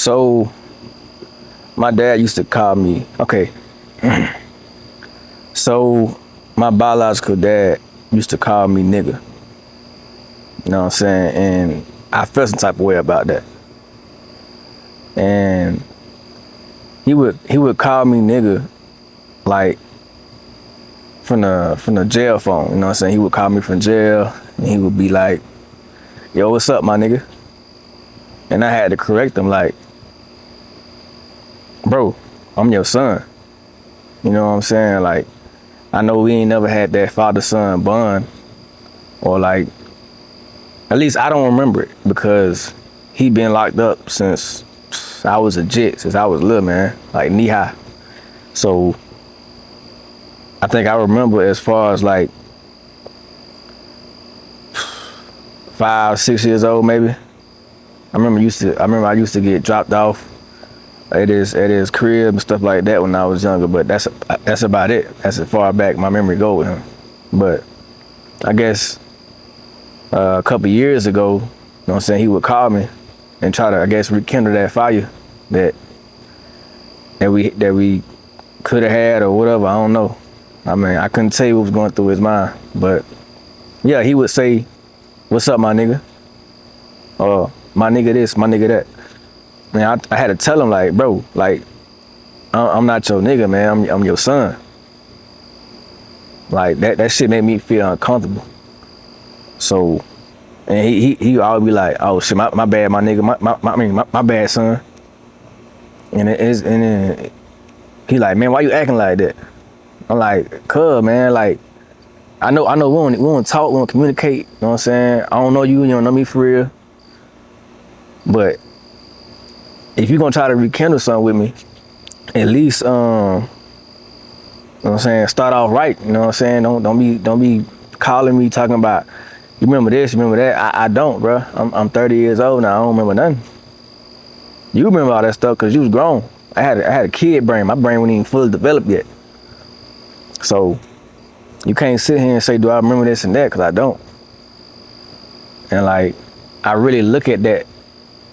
So my dad used to call me, okay. So my biological dad used to call me nigga. You know what I'm saying? And I felt some type of way about that. And he would call me nigga like from the jail phone, you know what I'm saying? He would call me from jail and he would be like, yo, what's up, my nigga? And I had to correct him like, bro, I'm your son. You know what I'm saying? Like, I know we ain't never had that father-son bond, or like, at least I don't remember it, because he been locked up since I was a jit, since I was little, man, like knee high. So I think I remember as far as like 5, 6 years old, maybe. I remember I used to get dropped off at his crib and stuff like that when I was younger, but that's about it. That's as far back my memory go with him. But I guess a couple years ago, you know what I'm saying, he would call me and try to, I guess, rekindle that fire that we could have had or whatever. I don't know. I mean, I couldn't tell you what was going through his mind, but yeah, he would say, what's up, my nigga? Or my nigga this, my nigga that. Man, I had to tell him, like, bro, like, I'm not your nigga, man. I'm your son. Like, that shit made me feel uncomfortable. So, and he always be like, oh shit, my bad, my nigga, my bad, son. And then he like, man, why you acting like that? I'm like, cuz, man, like, I know we don't talk, we don't communicate, you know what I'm saying? I don't know you, you don't know me for real. But if you're gonna try to rekindle something with me, at least, you know what I'm saying, start off right, you know what I'm saying? Don't be calling me talking about, you remember this, you remember that. I don't, bro. I'm 30 years old now, I don't remember nothing. You remember all that stuff because you was grown. I had a kid brain. My brain wasn't even fully developed yet. So you can't sit here and say, do I remember this and that? Because I don't. And like, I really look at that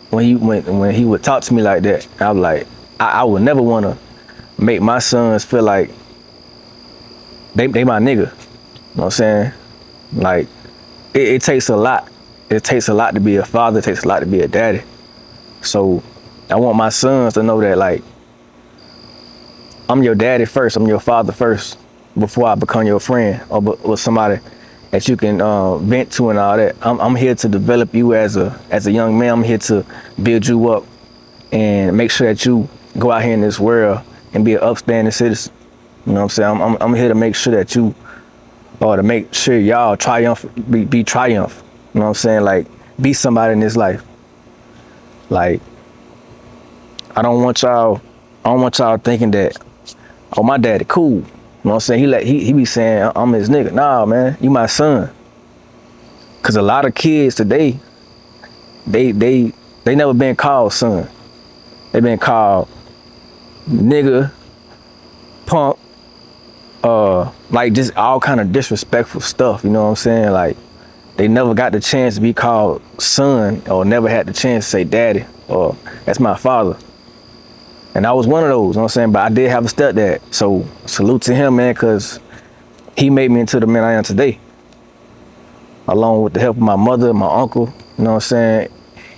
when he would talk to me like that. I was like, I would never want to make my sons feel like they my nigga. You know what I'm saying? Like, it takes a lot. It takes a lot to be a father. It takes a lot to be a daddy. So I want my sons to know that, like, I'm your daddy first. I'm your father first before I become your friend or somebody that you can vent to and all that. I'm here to develop you as a young man. I'm here to build you up and make sure that you go out here in this world and be an upstanding citizen. You know what I'm saying? I'm here to make sure that you, or to make sure y'all be triumph. You know what I'm saying? Like, be somebody in this life. Like, I don't want y'all thinking that, oh, my daddy cool. You know what I'm saying? He be saying I'm his nigga. Nah, man, you my son. Cause a lot of kids today, they never been called son. They been called nigga, punk, like just all kind of disrespectful stuff. You know what I'm saying? Like, they never got the chance to be called son, or never had the chance to say daddy, or that's my father. And I was one of those, you know what I'm saying? But I did have a stepdad. So salute to him, man, because he made me into the man I am today. Along with the help of my mother, my uncle, you know what I'm saying?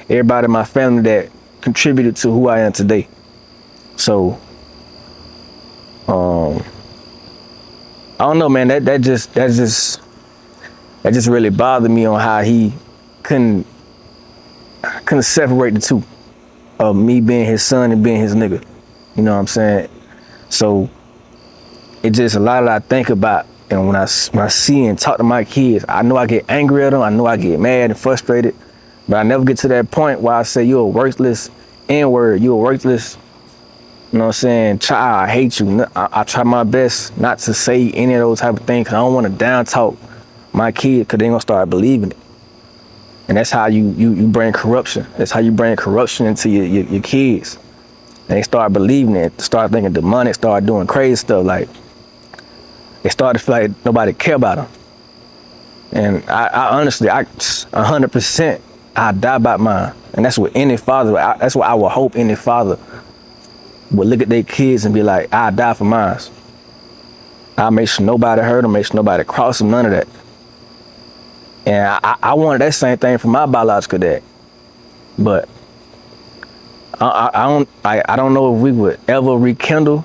Everybody in my family that contributed to who I am today. So, I don't know, man, that just really bothered me on how he couldn't separate the two. Of me being his son and being his nigga. You know what I'm saying? So it just a lot that I think about, and when I see and talk to my kids, I know I get angry at them, I know I get mad and frustrated, but I never get to that point where I say, you're a worthless N-word, you're a worthless, you know what I'm saying, child, I hate you. I try my best not to say any of those type of things, because I don't want to down talk my kid, because they're going to start believing it. And that's how you bring corruption. That's how you bring corruption into your kids. And they start believing it, start thinking demonic, start doing crazy stuff. Like, they start to feel like nobody care about them. And I honestly, 100% I die by mine. And that's what any father, that's what I would hope any father would look at their kids and be like, I die for mine. I make sure nobody hurt them, make sure nobody cross them, none of that. And I wanted that same thing for my biological dad. But I don't know if we would ever rekindle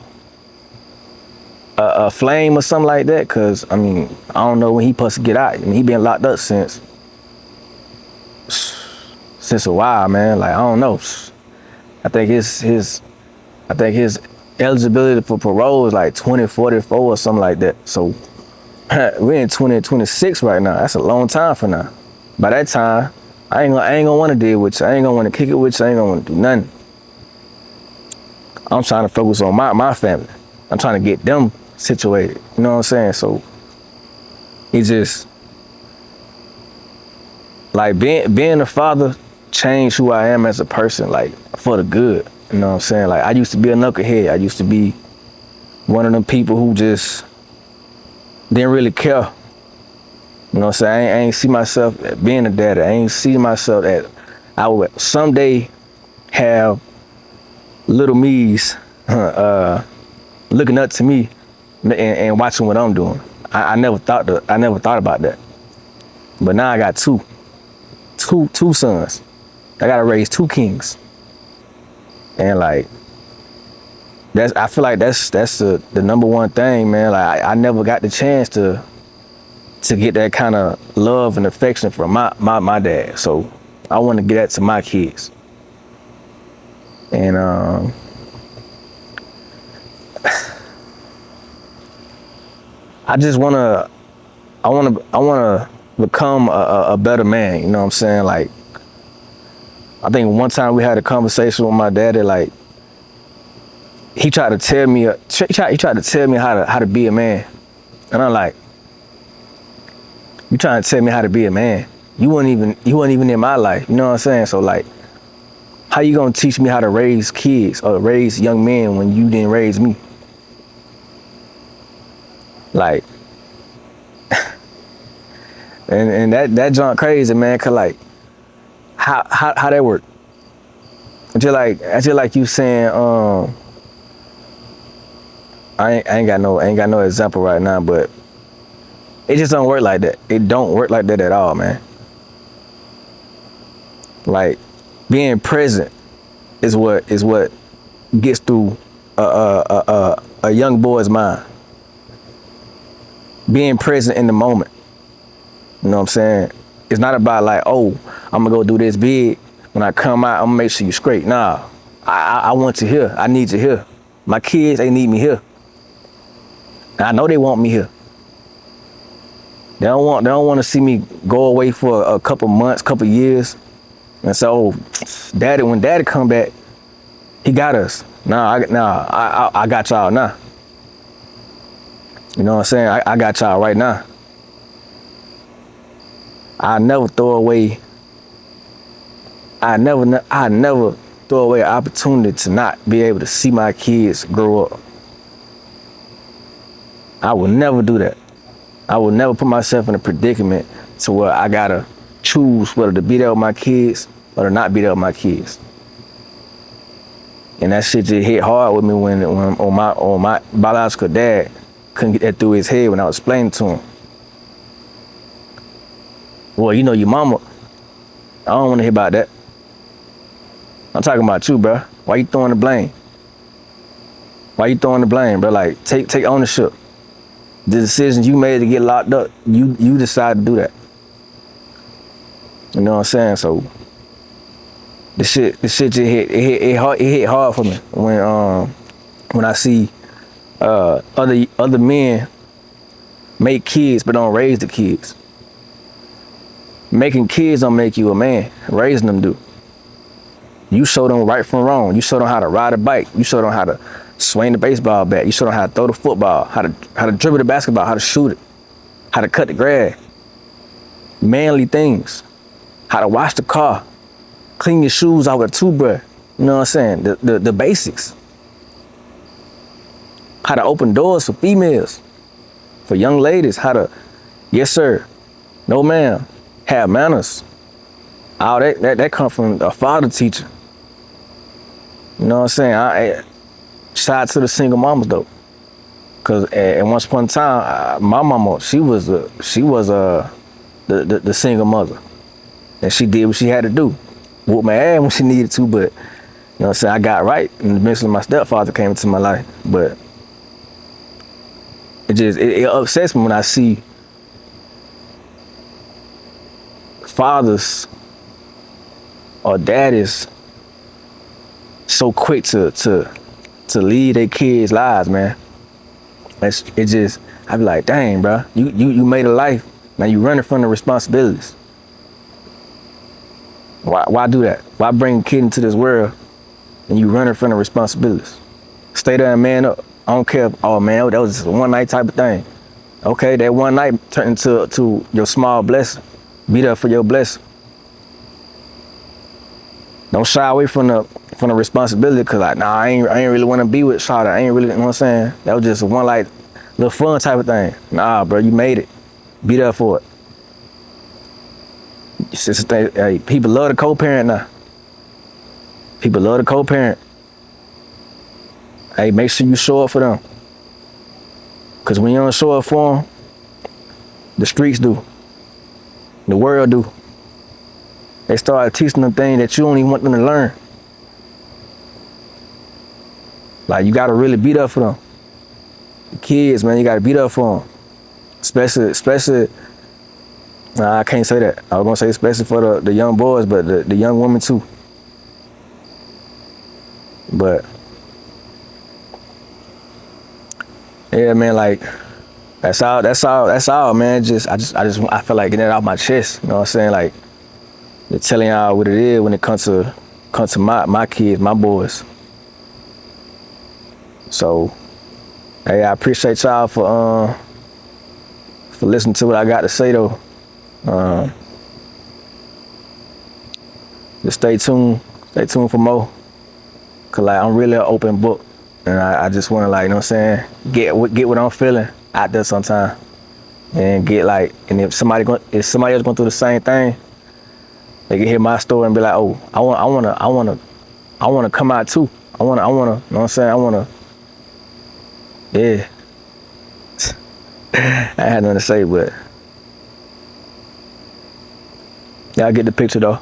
a flame or something like that, cause I mean, I don't know when he supposed to get out. I mean, he been locked up since a while, man. Like, I don't know. I think his eligibility for parole is like 2044 or something like that. So we're in 2026 right now. That's a long time from now. By that time, I ain't gonna want to deal with you. I ain't gonna want to kick it with you. I ain't gonna want to do nothing. I'm trying to focus on my family. I'm trying to get them situated. You know what I'm saying? So he just, like, being a father changed who I am as a person, like, for the good. You know what I'm saying? Like, I used to be a knucklehead. I used to be one of them people who just didn't really care. You know what I'm saying? I ain't see myself as being a daddy. I ain't see myself that I would someday have little me's looking up to me and watching what I'm doing. I never thought about that. But now I got two sons. I gotta raise two kings. And like, I feel like that's the number one thing, man. Like, I never got the chance to get that kind of love and affection from my dad. So I want to get that to my kids. And I wanna become a better man. You know what I'm saying? Like, I think one time we had a conversation with my daddy. Like, he tried to tell me how to be a man, and I'm like, you trying to tell me how to be a man? You weren't even in my life. You know what I'm saying? So like, how you gonna teach me how to raise kids or raise young men when you didn't raise me? Like, and that junk crazy, man. Cause like, how that work? I just like you saying, I ain't got no example right now, but it just don't work like that. It don't work like that at all, man. Like, being present is what gets through a young boy's mind. Being present in the moment. You know what I'm saying? It's not about like, oh, I'm gonna go do this big. When I come out, I'm gonna make sure you straight. Nah, I want you here. I need you here. My kids, they need me here. And I know they want me here. They don't want to see me go away for a couple months, couple years, and so, when daddy come back, he got us. I got y'all now. You know what I'm saying? I got y'all right now. I never throw away an opportunity to not be able to see my kids grow up. I will never do that. I will never put myself in a predicament to where I gotta choose whether to be there with my kids or to not be there with my kids. And that shit just hit hard with me when my biological dad couldn't get that through his head when I was explaining to him. Well, you know your mama. I don't want to hear about that. I'm talking about you, bro. Why you throwing the blame? Why you throwing the blame, bro? Like, take ownership. The decisions you made to get locked up, you decided to do that. You know what I'm saying? So the shit just hit hard for me when I see other men make kids but don't raise the kids. Making kids don't make you a man. Raising them do. You show them right from wrong. You show them how to ride a bike. You show them how to swing the baseball bat. You show them how to throw the football, how to dribble the basketball, how to shoot it, how to cut the grass. Manly things. How to wash the car, clean your shoes out with a toothbrush. You know what I'm saying? The basics. How to open doors for females, for young ladies. How to, yes sir, no ma'am, have manners. all that come from a father teacher. You know what I'm saying? Shout out to the single mamas though, cause at once upon a time, my mama, she was the single mother, and she did what she had to do, whoop my ass when she needed to, but you know what I'm saying, I got right, and eventually my stepfather came into my life, but it upsets me when I see fathers or daddies so quick to lead their kids' lives, man. I be like, dang, bro, you made a life, now you running from the responsibilities. Why do that? Why bring a kid into this world and you running from the responsibilities? Stay there and man up. I don't care. Oh man, that was just a one night type of thing. Okay, that one night turned into your small blessing. Be there for your blessing. Don't shy away from the responsibility, cause like, nah, I ain't really want to be with Shawty. I ain't really, you know what I'm saying? That was just a one like little fun type of thing. Nah, bro, you made it. Be there for it. It's just a thing. Hey, people love to co-parent now. People love to co-parent. Hey, make sure you show up for them. Cause when you don't show up for them, the streets do. The world do. They start teaching them things that you don't even want them to learn. Like, you gotta really be there for them. The kids, man, you gotta be there for them. Especially, nah, I can't say that. I was gonna say especially for the young boys, but the young women too. But yeah, man, like that's all, man. I feel like getting it off my chest. You know what I'm saying? Like, just telling y'all what it is when it comes to my kids, my boys. So, hey, I appreciate y'all for listening to what I got to say though. Just stay tuned for more. Cause like I'm really an open book, and I just wanna, like, you know what I'm saying, get what I'm feeling out there sometime, and get like, and if somebody else going through the same thing, they can hear my story and be like, oh, I wanna come out too. I wanna, you know what I'm saying, yeah. I had nothing to say, but y'all get the picture though.